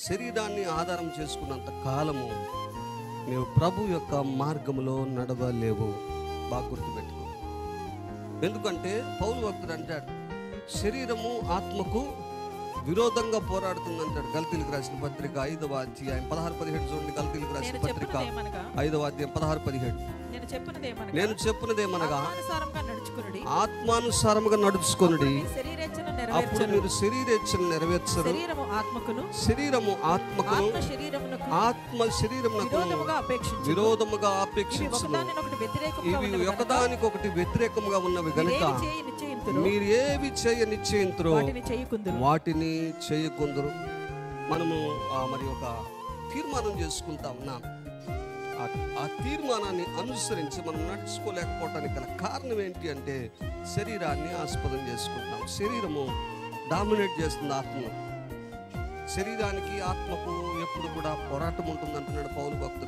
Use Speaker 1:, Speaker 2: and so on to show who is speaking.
Speaker 1: శరీరాన్ని ఆధారం చేసుకున్నంత కాలము నీవు ప్రభు యొక్క మార్గంలో నడవలేవు. బాగా గుర్తుపెట్టుకో. ఎందుకంటే పౌలు భక్తుడు అంటాడు, శరీరము ఆత్మకు విరోధంగా పోరాడుతుంది అంటాడు. గల్తీలకు రాసిన పత్రిక 5వ అధ్యాయం 16-17 చూడండి. గల్తీలకు రాసిన పత్రిక 5వ అధ్యాయం 16-17. నేను చెప్పినదేమనగా ఆత్మానుసారముగా నడుచుకొనుడి, అప్పుడు మీరు శరీరేచ్ఛను నెరవేర్చరు. శరీరము ఆత్మకును ఆత్మ శరీరమునకు విరోధముగా అపేక్షించును. ఇవి ఒకదానికొకటి వ్యతిరేకముగా ఉన్నవి గనుక మీరు ఏవి చేయ నిశ్చయింతురో వాటిని చేయకుందరు. మనము మరి ఒక తీర్మానం చేసుకుంటా ఉన్నాం. ఆ తీర్మానాన్ని అనుసరించి మనం నడుచుకోలేకపోవటానికి గల కారణం ఏంటి అంటే శరీరాన్ని ఆస్పదం చేసుకుంటాం. శరీరము డామినేట్ చేస్తుంది ఆత్మను. శరీరానికి ఆత్మకు ఎప్పుడు కూడా పోరాటం ఉంటుంది అంటున్నాడు పౌలు భక్తుడు.